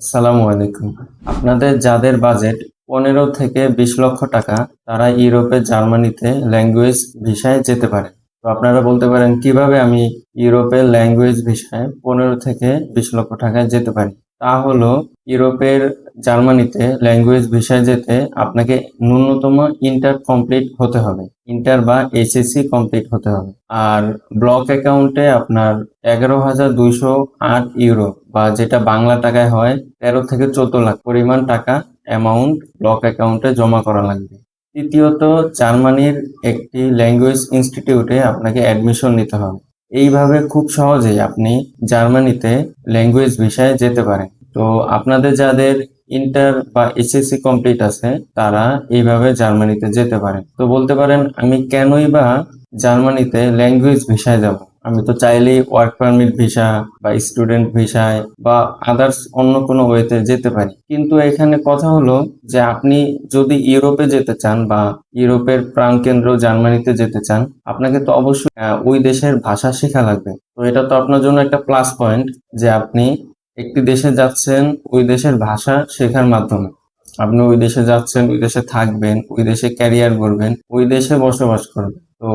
আসসালামু আলাইকুম। আপনাদের যাদের বাজেট 15 থেকে 20 লক্ষ টাকা, তারা ইউরোপে জার্মানিতে ল্যাঙ্গুয়েজ ভিসায় যেতে পারে। তো আপনারা বলতে পারেন কিভাবে আমি ইউরোপের ল্যাঙ্গুয়েজ ভিসায় 15 থেকে 20 লক্ষ টাকায় যেতে পারি। তা হলো ইউরোপের জার্মানিতে ল্যাঙ্গুয়েজ ভিসায় যেতে আপনাকে ন্যূনতম ইন্টার কমপ্লিট হতে হবে। ইন্টার বা এইচএসসি কমপ্লিট হতে হবে। আর ব্লক অ্যাকাউন্টে আপনার 11,208 ইউরো বা যেটা বাংলা টাকায় হয় 13 থেকে 14 লাখ পরিমাণ টাকা অ্যামাউন্ট ব্লক অ্যাকাউন্টে জমা করা লাগবে। তৃতীয়ত, জার্মানির একটি ল্যাঙ্গুয়েজ ইনস্টিটিউটে আপনাকে অ্যাডমিশন নিতে হবে। এইভাবে খুব সহজেই আপনি জার্মানিতে ল্যাঙ্গুয়েজ ভিসায় যেতে পারেন। তো আপনাদের যাদের ইন্টার বা এসএসসি কমপ্লিট আছে তারা এইভাবে জার্মানিতে যেতে পারেন। তো বলতে পারেন আমি কেনই বা জার্মানিতে ল্যাঙ্গুয়েজ ভিসায় যাব, আমি তো চাইলেই ওয়ার্ক পারমিট ভিসা বা স্টুডেন্ট ভিসায় বা আদার্স অন্য কোনো ওয়েতে যেতে পারি। কিন্তু এখানে কথা হলো যে আপনি যদি ইউরোপে যেতে চান বা ইউরোপের প্রাণকেন্দ্র জার্মানিতে যেতে চান, আপনাকে তো অবশ্যই ওই দেশের ভাষা শেখা লাগবে। তো এটা তো আপনার জন্য একটা প্লাস পয়েন্ট যে আপনি একটি দেশে যাচ্ছেন ওই দেশের ভাষা শেখার মাধ্যমে। আপনি ওই দেশে যাচ্ছেন, ওই দেশে থাকবেন, ওই দেশে ক্যারিয়ার করবেন, ওই দেশে বসবাস করবেন। তো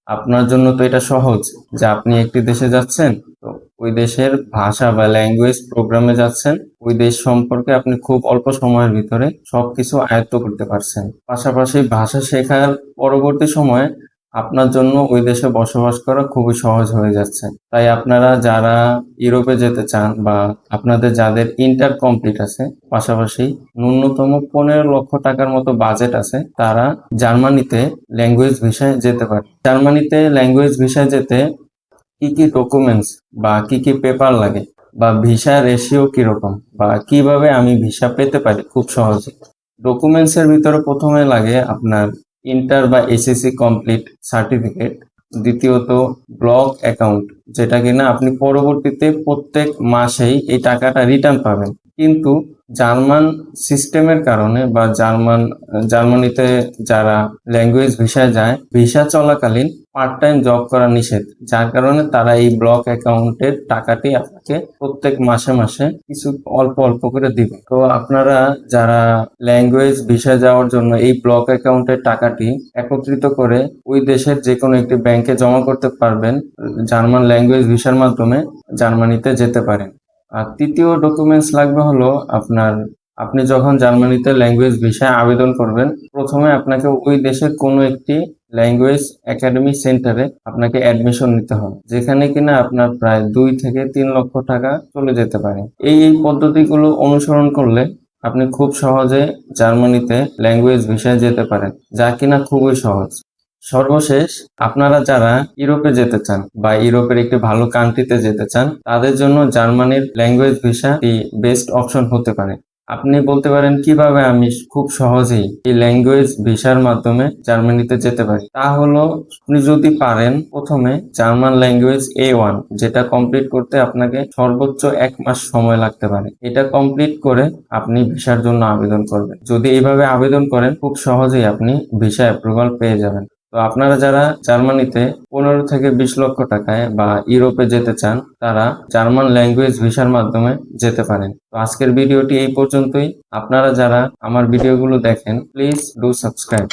আপনার জন্য তো এটা সহজ যে আপনি একটি দেশে যাচ্ছেন, তো ওই দেশের ভাষা বা ল্যাঙ্গুয়েজ প্রোগ্রামে যাচ্ছেন, ওই দেশ সম্পর্কে আপনি খুব অল্প সময়ের ভিতরে সবকিছু আয়ত্ত করতে পারছেন। পাশাপাশি ভাষা শেখার পরবর্তী সময়ে আপনার জন্য ওই দেশে বসবাস করা খুবই সহজ হয়ে যাচ্ছে। তাই আপনারা যারা ইউরোপে যেতে চান বা আপনাদের যাদের ইন্টার কমপ্লিট আছে, পাশাপাশি ন্যূনতম 15 লক্ষ টাকার মতো বাজেট আছে, তারা জার্মানিতে ল্যাঙ্গুয়েজ ভিসায় যেতে পারে। জার্মানিতে ল্যাঙ্গুয়েজ ভিসায় যেতে কি কি ডকুমেন্টস বা কি কি পেপার লাগে বা ভিসা রেশিও কিরকম বা কিভাবে আমি ভিসা পেতে পারি খুব সহজে। ডকুমেন্টস এর ভিতরে প্রথমে লাগে আপনার ইন্টার বা এসএসসি কমপ্লিট সার্টিফিকেট। দ্বিতীয়ত, ব্লক অ্যাকাউন্ট, যেটা কিনা আপনি পরবর্তীতে প্রত্যেক মাসেই এই টাকাটা রিটার্ন পাবেন। কিন্তু জার্মান সিস্টেমের কারণে বা জার্মানিতে যারা ল্যাঙ্গুয়েজ ভিসায় যায়, ভিসা চলাকালীন পার্ট টাইম জব করা নিষেধ, যার কারণে তারা এই ব্লক অ্যাকাউন্টের টাকাটি আপনাকে প্রত্যেক মাসে মাসে কিছু অল্প অল্প করে দিবে। তো আপনারা যারা ল্যাঙ্গুয়েজ ভিসায় যাওয়ার জন্য এই ব্লক অ্যাকাউন্টের টাকাটি একত্রিত করে ওই দেশের যে কোনো একটি ব্যাংকে জমা করতে পারবেন, জার্মান ল্যাঙ্গুয়েজ ভিসার মাধ্যমে জার্মানিতে যেতে পারেন। আর তৃতীয় ডকুমেন্টস লাগবে হলো আপনার, আপনি যখন জার্মানিতে ল্যাঙ্গুয়েজ ভিসায় আবেদন করবেন, প্রথমে আপনাকে ওই দেশের কোনো একটি ল্যাঙ্গুয়েজ একাডেমি সেন্টারে আপনাকে অ্যাডমিশন নিতে হবে, যেখানে কিনা আপনার প্রায় 2 থেকে 3 লক্ষ টাকা চলে যেতে পারে। এই পদ্ধতিগুলো অনুসরণ করলে আপনি খুব সহজে জার্মানিতে ল্যাঙ্গুয়েজ ভিসায় যেতে পারেন, যা কিনা খুবই সহজ। সর্বশেষ, আপনারা যারা ইউরোপে যেতে চান বা ইউরোপের একটি ভালো কান্ট্রিতে যেতে চান, তাদের জন্য জার্মানির ল্যাঙ্গুয়েজ ভিসা বেস্ট অপশন হতে পারে। আপনি বলতে পারেন কিভাবে আমি খুব সহজেই এই ল্যাঙ্গুয়েজ ভিসার মাধ্যমে জার্মানিতে যেতে পারি। তা হলো, আপনি যদি পারেন প্রথমে জার্মান ল্যাঙ্গুয়েজ A1, যেটা কমপ্লিট করতে আপনাকে সর্বোচ্চ 1 মাস সময় লাগতে পারে। এটা কমপ্লিট করে আপনি ভিসার জন্য আবেদন করবেন। যদি এইভাবে আবেদন করেন, খুব সহজেই আপনি ভিসা অ্যাপ্রুভাল পেয়ে যাবেন। তো আপনারা যারা জার্মানিতে 15 থেকে 20 লক্ষ টাকায় বা ইউরোপে যেতে চান, তারা জার্মান ল্যাঙ্গুয়েজ ভিসার মাধ্যমে যেতে পারেন। তো আজকের ভিডিওটি এই পর্যন্তই। আপনারা যারা আমার ভিডিওগুলো দেখেন, প্লিজ ডু সাবস্ক্রাইব।